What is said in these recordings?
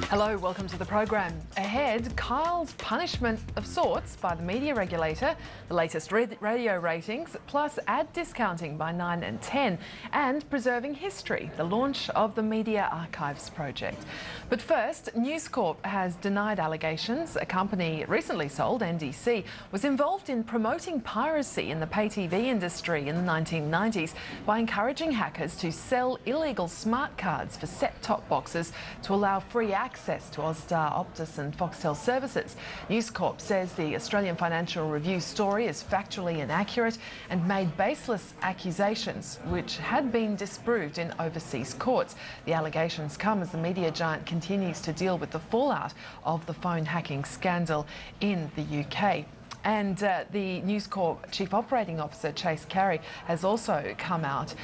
Hello, welcome to the program. Ahead, Kyle's punishment of sorts by the media regulator, the latest radio ratings, plus ad discounting by 9 and 10, and preserving history, the launch of the Media Archives project. But first, News Corp has denied allegations a company recently sold, NDC, was involved in promoting piracy in the pay TV industry in the 1990s by encouraging hackers to sell illegal smart cards for set-top boxes to allow free access to Austar, Optus and Foxtel services. News Corp says the Australian Financial Review story is factually inaccurate and made baseless accusations which had been disproved in overseas courts. The allegations come as the media giant continues to deal with the fallout of the phone hacking scandal in the UK. And the News Corp Chief Operating Officer, Chase Carey, has also come out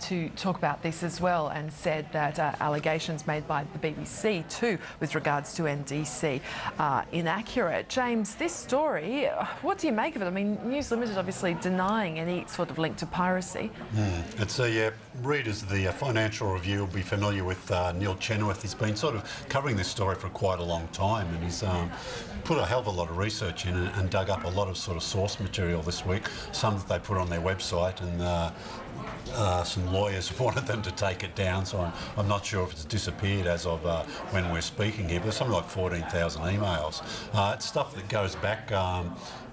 to talk about this as well and said that allegations made by the BBC too with regards to NDC are inaccurate. James, this story, what do you make of it? I mean, News Limited obviously denying any sort of link to piracy. It's readers of the Financial Review will be familiar with Neil Chenoweth. He's been sort of covering this story for quite a long time, and he's put a hell of a lot of research in it and dug up a lot of sort of source material this week, some that they put on their website, and some lawyers wanted them to take it down, so I'm not sure if it's disappeared as of when we're speaking here, but there's something like 14,000 emails. It's stuff that goes back, I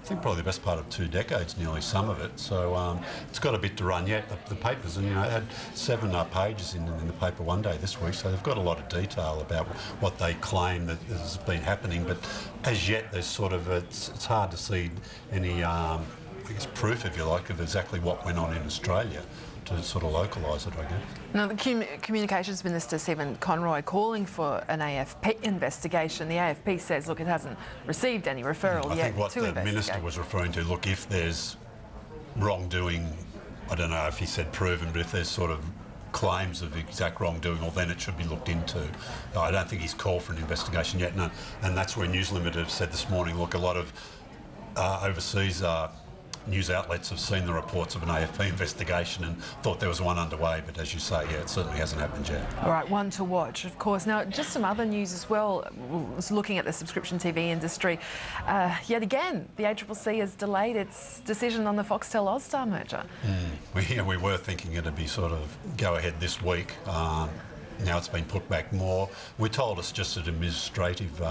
think probably the best part of 2 decades, nearly, some of it, so it's got a bit to run yet. The papers, and it had 7 pages in the paper one day this week, so they've got a lot of detail about what they claim that has been happening, but as yet there's sort of, it's hard to see any, I guess, proof, if you like, of exactly what went on in Australia to sort of localise it, I guess. Now, the Communications Minister, Stephen Conroy, calling for an AFP investigation. The AFP says, look, it hasn't received any referral yet to investigate. I think what the Minister was referring to, look, if there's wrongdoing, I don't know if he said proven, but if there's sort of claims of exact wrongdoing, well, then it should be looked into. I don't think he's called for an investigation yet, no. And that's where News Limited have said this morning, look, a lot of overseas news outlets have seen the reports of an AFP investigation and thought there was one underway, but as you say, yeah, it certainly hasn't happened yet. All right, one to watch, of course. Now, just some other news as well, looking at the subscription TV industry. Yet again, the ACCC has delayed its decision on the Foxtel-Austar merger. We were thinking it'd be sort of go ahead this week. Now it's been put back more. We're told it's just an administrative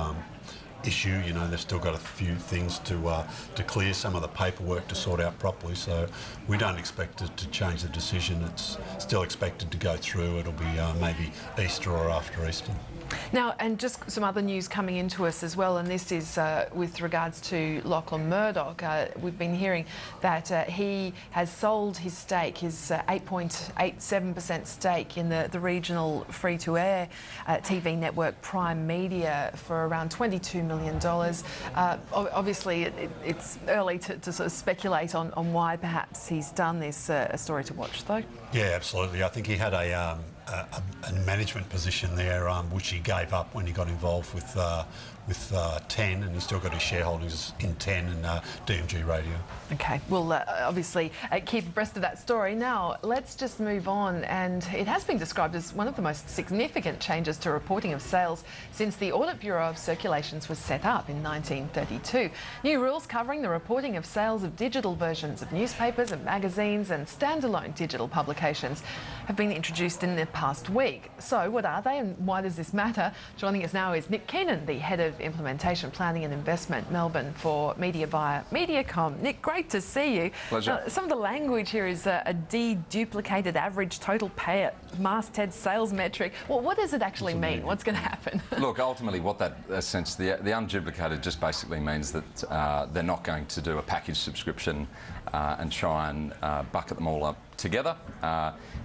issue. You know, they've still got a few things to clear, some of the paperwork to sort out properly, so we don't expect it to change the decision. It's still expected to go through. It'll be maybe Easter or after Easter. Now, and just some other news coming into us as well, and this is with regards to Lachlan Murdoch. We've been hearing that he has sold his stake, his 8.87% stake in the regional free-to-air TV network Prime Media for around $22 million. Obviously, it's early to sort of speculate on why perhaps he's done this. A story to watch, though. Yeah, absolutely. I think he had a management position there, which he gave up when he got involved with 10, and he's still got his shareholdings in 10 and DMG Radio. Okay, we'll obviously keep abreast of that story. Now, let's just move on, and it has been described as one of the most significant changes to reporting of sales since the Audit Bureau of Circulations was set up in 1932. New rules covering the reporting of sales of digital versions of newspapers and magazines and standalone digital publications have been introduced in the past week. So what are they and why does this matter? Joining us now is Nick Keenan, the Head of Implementation Planning and Investment, Melbourne, for Media via Mediacom. Nick, great to see you. Pleasure. Some of the language here is a deduplicated average total pay at masthead sales metric. Well, what does it actually mean? What's going to happen? Look, ultimately what that essentially, the unduplicated just basically means that they're not going to do a package subscription and try and bucket them all up together.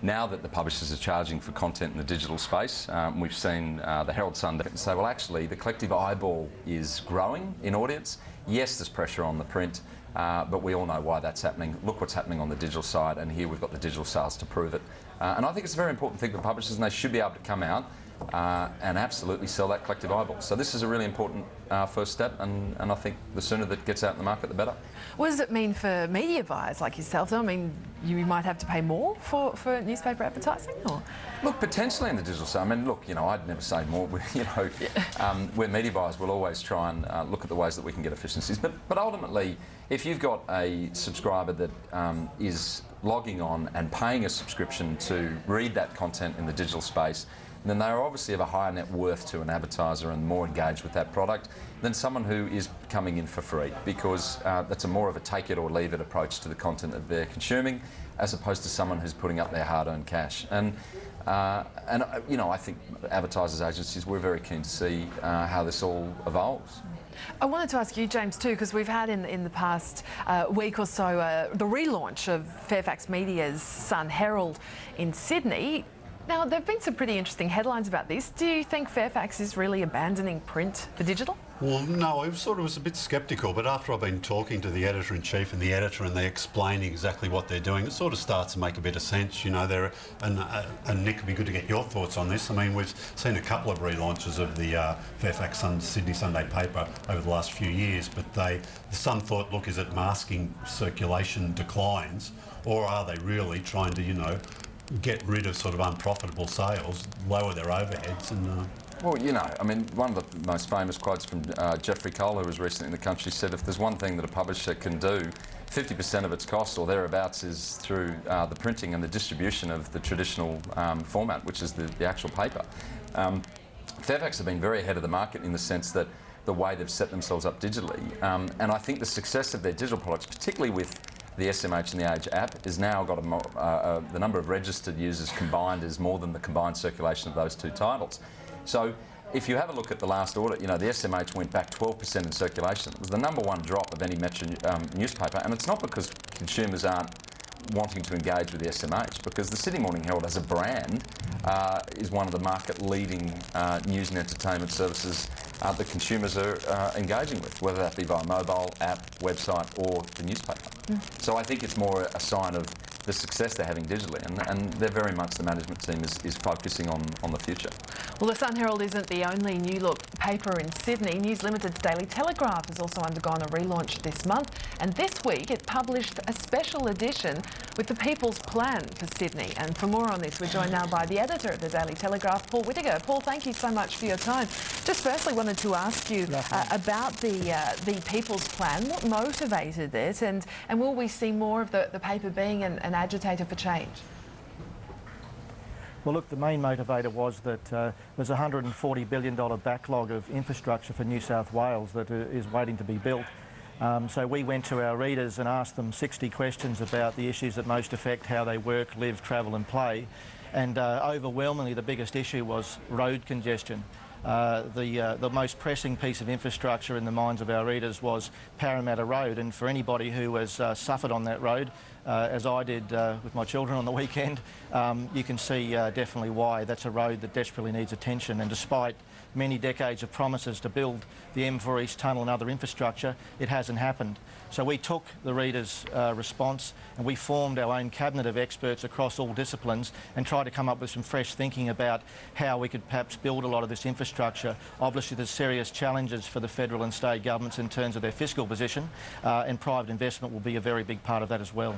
Now that the publishers are charging for content in the digital space, we've seen the Herald Sun say, well, actually, the collective eyeball is growing in audience. Yes, there's pressure on the print, but we all know why that's happening. Look what's happening on the digital side, and here we've got the digital sales to prove it. And I think it's a very important thing for publishers, and they should be able to come out and absolutely sell that collective eyeball. So this is a really important first step, and I think the sooner that gets out in the market, the better. What does it mean for media buyers like yourself, though? I mean, you might have to pay more for newspaper advertising, or? Look, potentially in the digital side. I mean, look, I'd never say more. We're media buyers, we'll always try and look at the ways that we can get efficiencies. But ultimately, if you've got a subscriber that is logging on and paying a subscription to read that content in the digital space, then they are obviously of a higher net worth to an advertiser and more engaged with that product than someone who is coming in for free, because that's a more of a take it or leave it approach to the content that they're consuming, as opposed to someone who's putting up their hard-earned cash. And I think advertisers agencies, we're very keen to see how this all evolves. I wanted to ask you, James, too, because we've had in the past week or so the relaunch of Fairfax Media's Sun Herald in Sydney. Now, there have been some pretty interesting headlines about this. Do you think Fairfax is really abandoning print for digital? Well, no, I sort of was a bit sceptical, but after I've been talking to the editor-in-chief and the editor, and they're explaining exactly what they're doing, it sort of starts to make a bit of sense. And Nick, it'd be good to get your thoughts on this. I mean, we've seen a couple of relaunches of the Fairfax Sydney Sunday paper over the last few years, but some thought, look, is it masking circulation declines, or are they really trying to, get rid of sort of unprofitable sales, lower their overheads, and Well, I mean, one of the most famous quotes from Geoffrey Cole, who was recently in the country, said if there's one thing that a publisher can do, 50% of its cost or thereabouts is through the printing and the distribution of the traditional format, which is the actual paper. Fairfax have been very ahead of the market in the sense that the way they've set themselves up digitally, and I think the success of their digital products, particularly with the SMH and the Age app, is now got the number of registered users combined is more than the combined circulation of those two titles. So if you have a look at the last audit, the SMH went back 12% in circulation. It was the #1 drop of any metro newspaper, and it's not because consumers aren't wanting to engage with the SMH, because the Sydney Morning Herald as a brand is one of the market-leading news and entertainment services that consumers are engaging with, whether that be via mobile, app, website or the newspaper. So I think it's more a sign of the success they're having digitally, and they're very much, the management team is focusing on the future. Well, the Sun Herald isn't the only New Look paper in Sydney. News Limited's Daily Telegraph has also undergone a relaunch this month, and this week it published a special edition with the People's Plan for Sydney. And for more on this, we're joined now by the editor of the Daily Telegraph, Paul Whittaker. Paul, thank you so much for your time. Just firstly wanted to ask you about the People's Plan. What motivated it, and will we see more of the paper being an agitator for change? Well, look, the main motivator was that there's a $140 billion backlog of infrastructure for New South Wales that is waiting to be built. So we went to our readers and asked them 60 questions about the issues that most affect how they work, live, travel and play. And overwhelmingly the biggest issue was road congestion. The most pressing piece of infrastructure in the minds of our readers was Parramatta Road, and for anybody who has suffered on that road, as I did with my children on the weekend, you can see definitely why. That's a road that desperately needs attention, and despite many decades of promises to build the M4 East Tunnel and other infrastructure, it hasn't happened. So we took the readers' response and we formed our own cabinet of experts across all disciplines and tried to come up with some fresh thinking about how we could perhaps build a lot of this infrastructure. Obviously there's serious challenges for the federal and state governments in terms of their fiscal position, and private investment will be a very big part of that as well.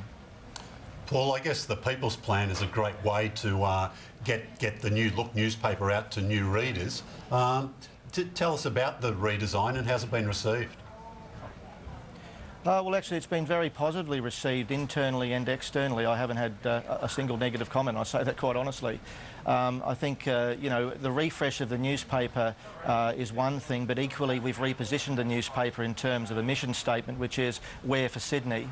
Paul, I guess the People's Plan is a great way to get the New Look newspaper out to new readers. Tell us about the redesign and how's it been received? Well, actually, it's been very positively received internally and externally. I haven't had a single negative comment, I say that quite honestly. I think, the refresh of the newspaper is one thing, but equally we've repositioned the newspaper in terms of a mission statement, which is Where for Sydney.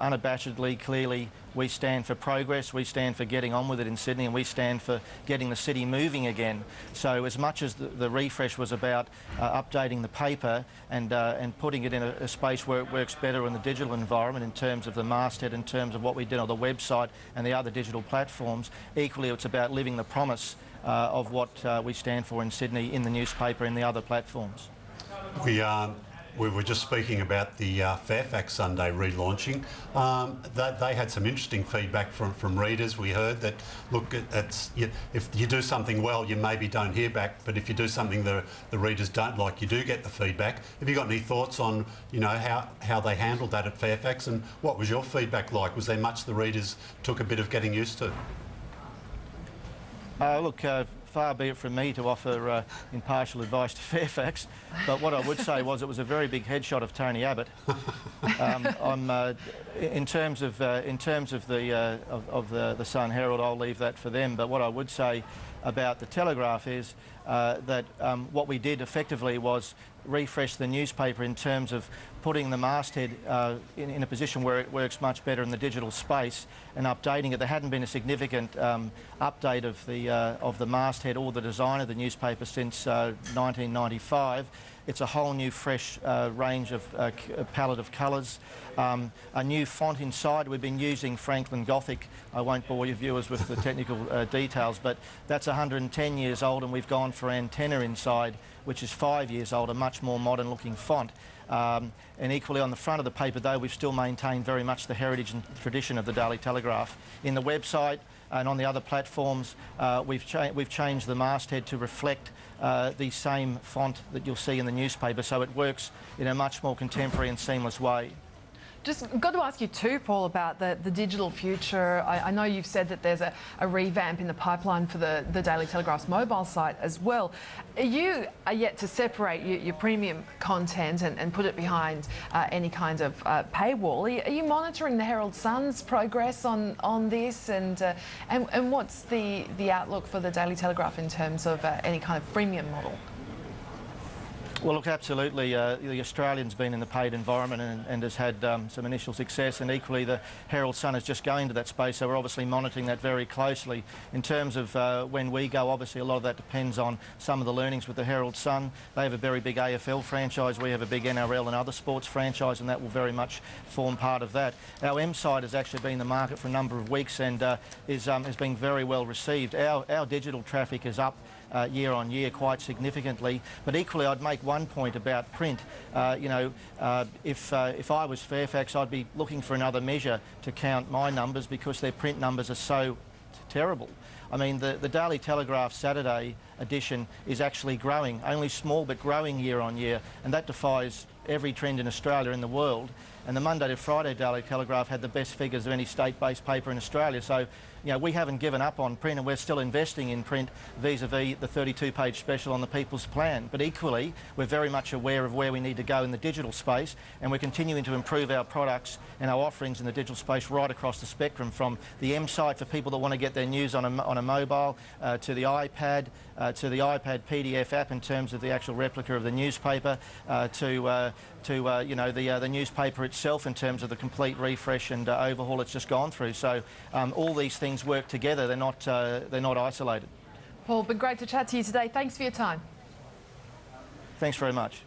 Unabashedly, clearly, we stand for progress, we stand for getting on with it in Sydney, and we stand for getting the city moving again. So as much as the refresh was about updating the paper and putting it in a space where it works better in the digital environment in terms of the masthead, in terms of what we did on the website and the other digital platforms, equally it's about living the promise of what we stand for in Sydney, in the newspaper and the other platforms. we were just speaking about the Fairfax Sunday relaunching. They had some interesting feedback from readers. We heard that, look, if you do something well, you maybe don't hear back, but if you do something the readers don't like, you do get the feedback. Have you got any thoughts on, you know, how they handled that at Fairfax, and what was your feedback like? Was there much the readers took a bit of getting used to? Look, far be it from me to offer impartial advice to Fairfax, but what I would say was it was a very big headshot of Tony Abbott. In terms of the Sun Herald, I'll leave that for them. But what I would say about the Telegraph is that what we did effectively was refresh the newspaper in terms of putting the masthead in a position where it works much better in the digital space and updating it. There hadn't been a significant update of the masthead or the design of the newspaper since 1995. It's a whole new fresh range of palette of colours. A new font inside. We've been using Franklin Gothic. I won't bore your viewers with the technical details, but that's 110 years old, and we've gone for Antenna inside, which is 5 years old, a much more modern looking font. And equally on the front of the paper, though, we've still maintained very much the heritage and tradition of the Daily Telegraph. In the website and on the other platforms, we've changed the masthead to reflect the same font that you'll see in the newspaper, so it works in a much more contemporary and seamless way. Just got to ask you too, Paul, about the digital future. I know you've said that there's a revamp in the pipeline for the Daily Telegraph's mobile site as well. You are yet to separate your premium content and put it behind any kind of paywall. Are you monitoring the Herald Sun's progress on this, and what's the outlook for the Daily Telegraph in terms of any kind of freemium model? Well, look, absolutely. The Australian's been in the paid environment and has had some initial success, and equally the Herald Sun is just going to that space, so we're obviously monitoring that very closely. In terms of when we go, obviously a lot of that depends on some of the learnings with the Herald Sun. They have a very big AFL franchise, we have a big NRL and other sports franchise, and that will very much form part of that. Our M site has actually been in the market for a number of weeks and has been very well received. Our digital traffic is up year on year quite significantly, but equally I'd make one point about print. If I was Fairfax, I'd be looking for another measure to count my numbers, because their print numbers are so terrible. I mean, the Daily Telegraph Saturday edition is actually growing, only small but growing year on year, and that defies every trend in Australia and the world. And the Monday to Friday Daily Telegraph had the best figures of any state-based paper in Australia. So, you know, we haven't given up on print, and we're still investing in print vis-a-vis the 32-page special on the People's Plan. But equally, we're very much aware of where we need to go in the digital space, and we're continuing to improve our products and our offerings in the digital space right across the spectrum, from the M site for people that want to get their news on a mobile, to the iPad PDF app in terms of the actual replica of the newspaper, to the newspaper itself in terms of the complete refresh and overhaul it's just gone through. So all these things work together. They're not isolated. Paul, been great to chat to you today. Thanks for your time. Thanks very much.